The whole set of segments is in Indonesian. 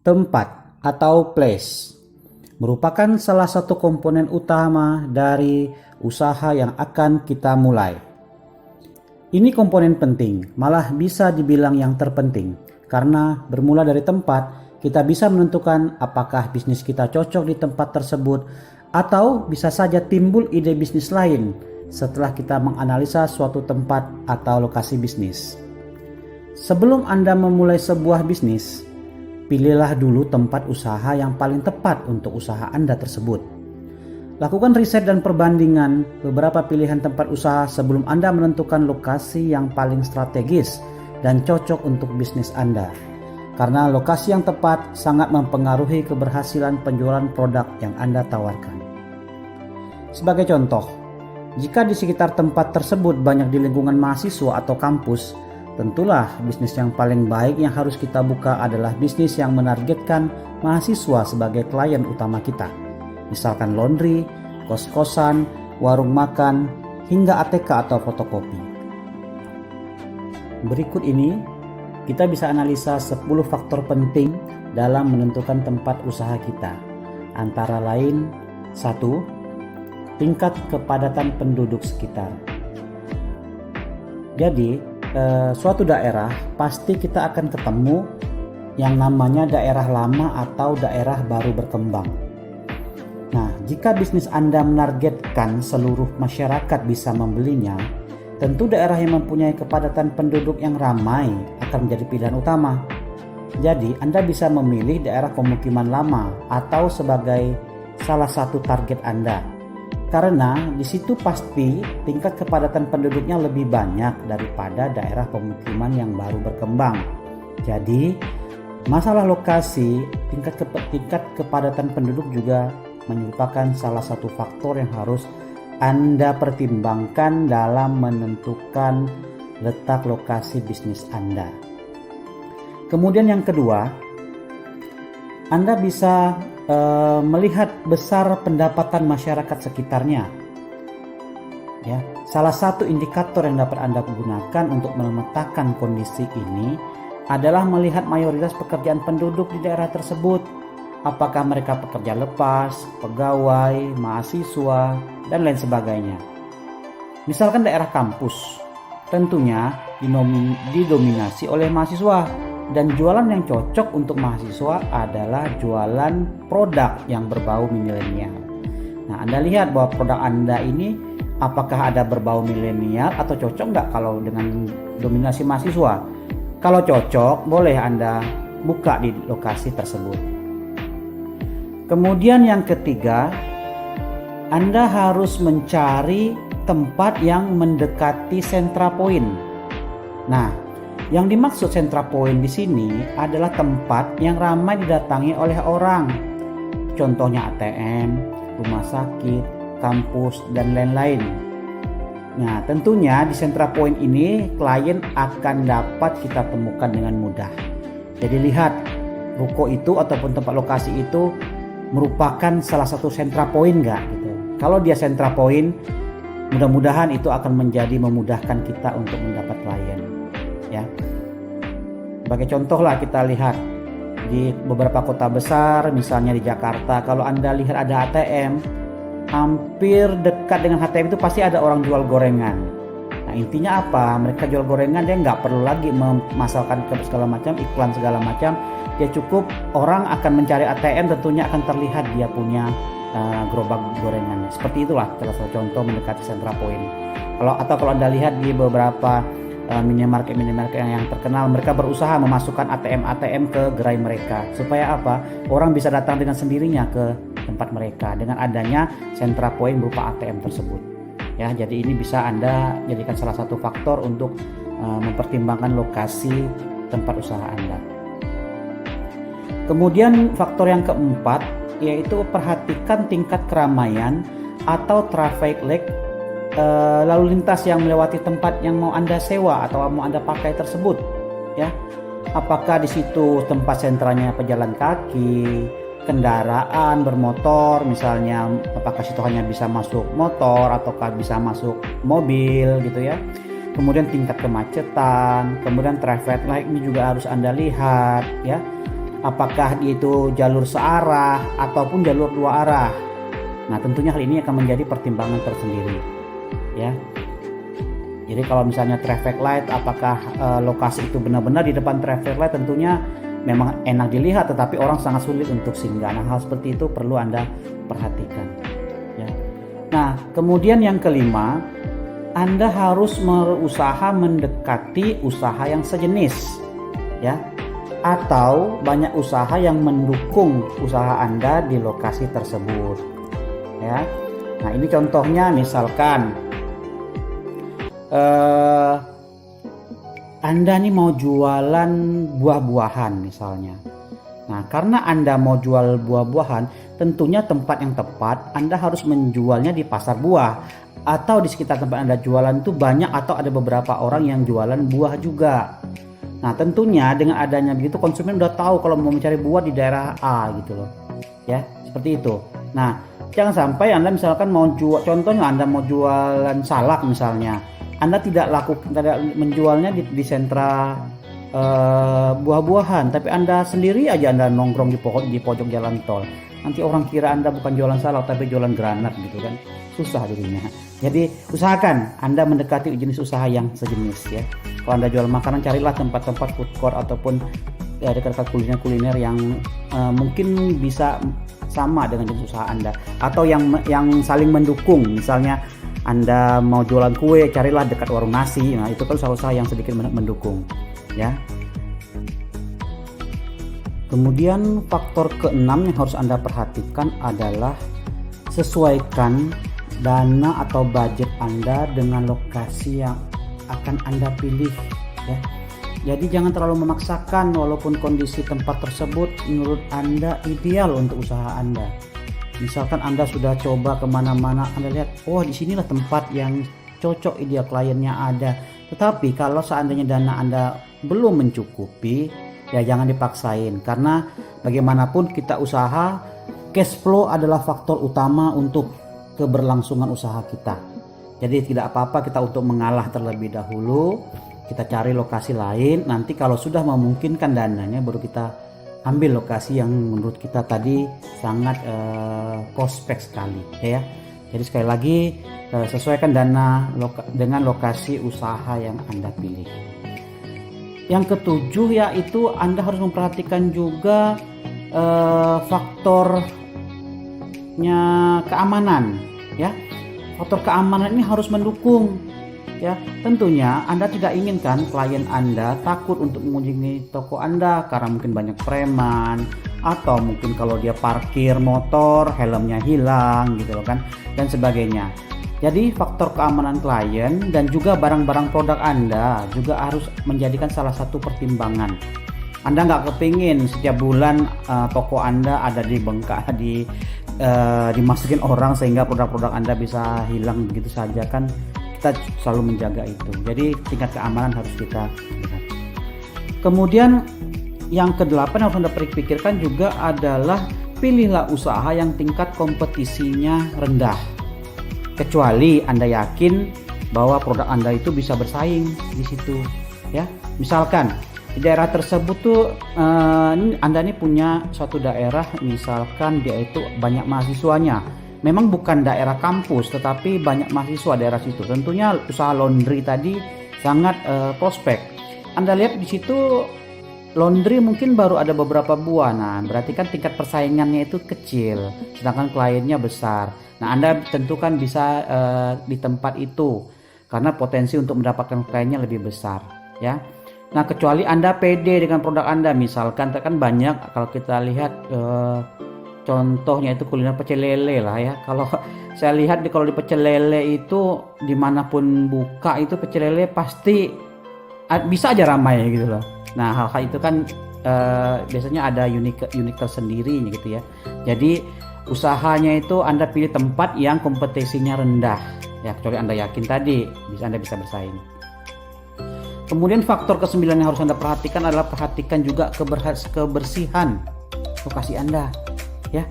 Tempat atau place merupakan salah satu komponen utama dari usaha yang akan kita mulai. Ini komponen penting, malah bisa dibilang yang terpenting, karena bermula dari tempat, kita bisa menentukan apakah bisnis kita cocok di tempat tersebut, atau bisa saja timbul ide bisnis lain setelah kita menganalisa suatu tempat atau lokasi bisnis. Sebelum Anda memulai sebuah bisnis, pilihlah dulu tempat usaha yang paling tepat untuk usaha Anda tersebut. Lakukan riset dan perbandingan beberapa pilihan tempat usaha sebelum Anda menentukan lokasi yang paling strategis dan cocok untuk bisnis Anda. Karena lokasi yang tepat sangat mempengaruhi keberhasilan penjualan produk yang Anda tawarkan. Sebagai contoh, jika di sekitar tempat tersebut banyak di lingkungan mahasiswa atau kampus, tentulah bisnis yang paling baik yang harus kita buka adalah bisnis yang menargetkan mahasiswa sebagai klien utama kita. Misalkan laundry, kos-kosan, warung makan, hingga ATK atau fotokopi. Berikut ini kita bisa analisa 10 faktor penting dalam menentukan tempat usaha kita. Antara lain, 1. Tingkat kepadatan penduduk sekitar. Jadi, suatu daerah pasti kita akan ketemu yang namanya daerah lama atau daerah baru berkembang. Nah, jika bisnis Anda menargetkan seluruh masyarakat bisa membelinya, tentu daerah yang mempunyai kepadatan penduduk yang ramai akan menjadi pilihan utama. Jadi, Anda bisa memilih daerah pemukiman lama atau sebagai salah satu target Anda. Karena di situ pasti tingkat kepadatan penduduknya lebih banyak daripada daerah pemukiman yang baru berkembang. Jadi, masalah lokasi, tingkat kepadatan penduduk juga merupakan salah satu faktor yang harus Anda pertimbangkan dalam menentukan letak lokasi bisnis Anda. Kemudian yang kedua, Anda bisa melihat besar pendapatan masyarakat sekitarnya. Ya, salah satu indikator yang dapat Anda gunakan untuk memetakan kondisi ini adalah melihat mayoritas pekerjaan penduduk di daerah tersebut. Apakah mereka pekerja lepas, pegawai, mahasiswa, dan lain sebagainya. Misalkan daerah kampus, tentunya didominasi oleh mahasiswa. Dan jualan yang cocok untuk mahasiswa adalah jualan produk yang berbau milenial. Nah, Anda lihat bahwa produk Anda ini apakah ada berbau milenial atau cocok nggak kalau dengan dominasi mahasiswa. Kalau cocok, boleh Anda buka di lokasi tersebut. Kemudian yang ketiga, Anda harus mencari tempat yang mendekati sentra poin. Nah, yang dimaksud sentra poin di sini adalah tempat yang ramai didatangi oleh orang. Contohnya ATM, rumah sakit, kampus, dan lain-lain. Nah, tentunya di sentra poin ini klien akan dapat kita temukan dengan mudah. Jadi lihat, ruko itu ataupun tempat lokasi itu merupakan salah satu sentra poin nggak gitu. Kalau dia sentra poin, mudah-mudahan itu akan menjadi memudahkan kita untuk mendapat klien. Ya, sebagai contoh lah kita lihat di beberapa kota besar, misalnya di Jakarta, kalau Anda lihat ada ATM, hampir dekat dengan ATM itu pasti ada orang jual gorengan. Nah, intinya apa? Mereka jual gorengan, dia nggak perlu lagi memasarkan ke segala macam, iklan segala macam. Dia cukup orang akan mencari ATM, tentunya akan terlihat dia punya gerobak gorengan. Seperti itulah salah satu contoh mendekati sentra poin. Kalau Anda lihat di beberapa minimarket yang terkenal, mereka berusaha memasukkan ATM ke gerai mereka supaya apa? Orang bisa datang dengan sendirinya ke tempat mereka dengan adanya sentra poin berupa ATM tersebut. Ya, jadi ini bisa Anda jadikan salah satu faktor untuk mempertimbangkan lokasi tempat usaha Anda. Kemudian faktor yang keempat yaitu perhatikan tingkat keramaian atau traffic light, lalu lintas yang melewati tempat yang mau Anda sewa atau mau Anda pakai tersebut. Ya, apakah di situ tempat sentranya pejalan kaki, kendaraan bermotor, misalnya apakah situ hanya bisa masuk motor ataukah bisa masuk mobil gitu ya. Kemudian tingkat kemacetan, kemudian traffic light ini juga harus Anda lihat ya. apakah itu jalur searah ataupun jalur dua arah. Nah, tentunya hal ini akan menjadi pertimbangan tersendiri, ya. Jadi kalau misalnya traffic light, apakah lokasi itu benar-benar di depan traffic light, tentunya memang enak dilihat, tetapi orang sangat sulit untuk singgah. Nah, hal seperti itu perlu Anda perhatikan, ya. Nah, kemudian yang kelima, Anda harus berusaha mendekati usaha yang sejenis, ya, atau banyak usaha yang mendukung usaha Anda di lokasi tersebut, ya. Nah, ini contohnya misalkan Anda nih mau jualan buah-buahan misalnya. Nah, karena Anda mau jual buah-buahan, tentunya tempat yang tepat Anda harus menjualnya di pasar buah, atau di sekitar tempat Anda jualan itu banyak atau ada beberapa orang yang jualan buah juga. Nah, tentunya dengan adanya begitu konsumen udah tahu kalau mau mencari buah di daerah A gitu loh. Ya, seperti itu. Nah, jangan sampai Anda misalkan mau jual, contohnya Anda mau jualan salak misalnya. Anda tidak menjualnya di sentra buah-buahan, tapi Anda sendiri aja Anda nongkrong di pojok jalan tol. Nanti orang kira Anda bukan jualan salak tapi jualan granat gitu kan. Susah jadinya. Jadi usahakan Anda mendekati jenis usaha yang sejenis, ya. Kalau Anda jual makanan, carilah tempat-tempat food court ataupun dekat-dekat kuliner yang mungkin bisa sama dengan jenis usaha Anda, atau yang saling mendukung. Misalnya Anda mau jualan kue, carilah dekat warung nasi. Nah, itu kan usaha-usaha yang sedikit mendukung, ya. Kemudian faktor keenam yang harus Anda perhatikan adalah sesuaikan dana atau budget Anda dengan lokasi yang akan Anda pilih, ya. Jadi jangan terlalu memaksakan walaupun kondisi tempat tersebut menurut Anda ideal untuk usaha Anda. Misalkan Anda sudah coba kemana-mana, Anda lihat, oh disinilah tempat yang cocok, ideal, kliennya ada. Tetapi kalau seandainya dana Anda belum mencukupi, ya jangan dipaksain. Karena bagaimanapun kita usaha, cash flow adalah faktor utama untuk keberlangsungan usaha kita. Jadi tidak apa-apa kita untuk mengalah terlebih dahulu, kita cari lokasi lain. Nanti kalau sudah memungkinkan dananya, baru kita ambil lokasi yang menurut kita tadi sangat prospek sekali, ya. Jadi sekali lagi sesuaikan dana dengan lokasi usaha yang Anda pilih. Yang ketujuh yaitu Anda harus memperhatikan juga faktornya keamanan, ya. Faktor keamanan ini harus mendukung, ya. Tentunya Anda tidak inginkan klien Anda takut untuk mengunjungi toko Anda karena mungkin banyak preman, atau mungkin kalau dia parkir motor helmnya hilang gitu loh kan, dan sebagainya. Jadi faktor keamanan klien dan juga barang-barang produk Anda juga harus menjadikan salah satu pertimbangan. Anda nggak kepingin setiap bulan toko Anda ada dibengkak, dimasukin orang sehingga produk-produk Anda bisa hilang begitu saja kan. Kita selalu menjaga itu. Jadi tingkat keamanan harus kita lihat. Kemudian yang kedelapan yang harus Anda pikirkan juga adalah pilihlah usaha yang tingkat kompetisinya rendah. Kecuali Anda yakin bahwa produk Anda itu bisa bersaing di situ, ya. Misalkan di daerah tersebut tuh Anda nih punya suatu daerah, misalkan dia itu banyak mahasiswanya. Memang bukan daerah kampus, tetapi banyak mahasiswa daerah situ. Tentunya usaha laundry tadi sangat prospek. Anda lihat di situ laundry mungkin baru ada beberapa buah. Nah, berarti kan tingkat persaingannya itu kecil, sedangkan kliennya besar. Nah, Anda tentukan bisa di tempat itu karena potensi untuk mendapatkan kliennya lebih besar, ya. Nah, kecuali Anda pede dengan produk Anda, misalkan kan banyak kalau kita lihat contohnya itu kuliner pecel lele lah, ya. Kalau saya lihat kalau di pecel lele itu dimanapun buka itu pecel lele pasti bisa aja ramai gitu loh. Nah, hal-hal itu kan biasanya ada unik tersendiri gitu, ya. Jadi usahanya itu Anda pilih tempat yang kompetisinya rendah, ya, kecuali Anda yakin tadi Anda bisa bersaing. Kemudian faktor ke-9 yang harus Anda perhatikan adalah perhatikan juga kebersihan lokasi Anda, ya.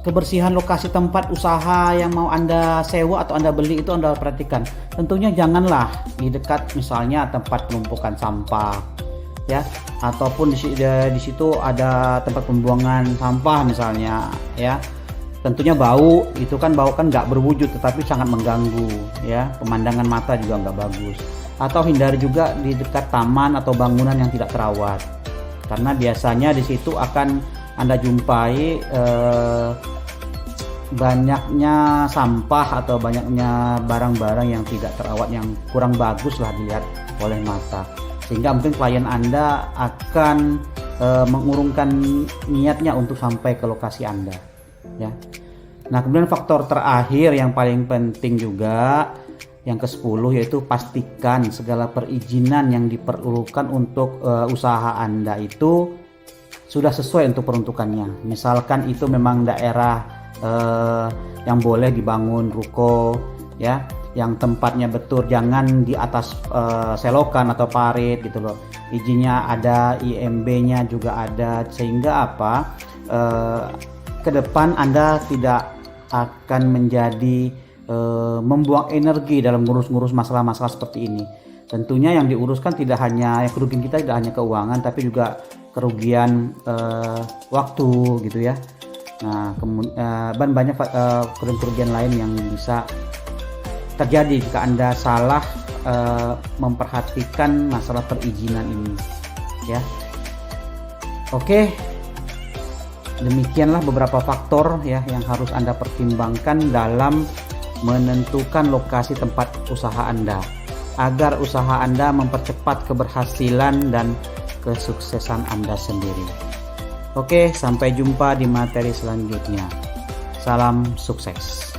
Kebersihan lokasi tempat usaha yang mau Anda sewa atau Anda beli itu Anda perhatikan. Tentunya janganlah di dekat misalnya tempat penumpukan sampah. ya, ataupun di situ ada tempat pembuangan sampah misalnya, ya. Tentunya bau, itu kan bau kan nggak berwujud tetapi sangat mengganggu, ya, pemandangan mata juga nggak bagus. Atau hindari juga di dekat taman atau bangunan yang tidak terawat, karena biasanya di situ akan Anda jumpai banyaknya sampah atau banyaknya barang-barang yang tidak terawat, yang kurang bagus lah dilihat oleh mata, sehingga mungkin klien Anda akan mengurungkan niatnya untuk sampai ke lokasi Anda, ya. Nah, kemudian faktor terakhir yang paling penting juga, yang ke-10, yaitu pastikan segala perizinan yang diperlukan untuk usaha Anda itu sudah sesuai untuk peruntukannya. Misalkan itu memang daerah yang boleh dibangun ruko, ya, yang tempatnya betul, jangan di atas selokan atau parit gitu loh. Izinnya ada, IMB-nya juga ada, sehingga apa, ke depan Anda tidak akan menjadi membuang energi dalam ngurus-ngurus masalah-masalah seperti ini. Tentunya yang diuruskan tidak hanya, yang kerugian kita tidak hanya keuangan, tapi juga kerugian waktu gitu ya. Nah, kemudian banyak kerugian lain yang bisa terjadi jika Anda salah memperhatikan masalah perizinan ini, ya. Oke, demikianlah beberapa faktor ya yang harus Anda pertimbangkan dalam menentukan lokasi tempat usaha Anda, agar usaha Anda mempercepat keberhasilan dan kesuksesan Anda sendiri. Oke, sampai jumpa di materi selanjutnya. Salam sukses.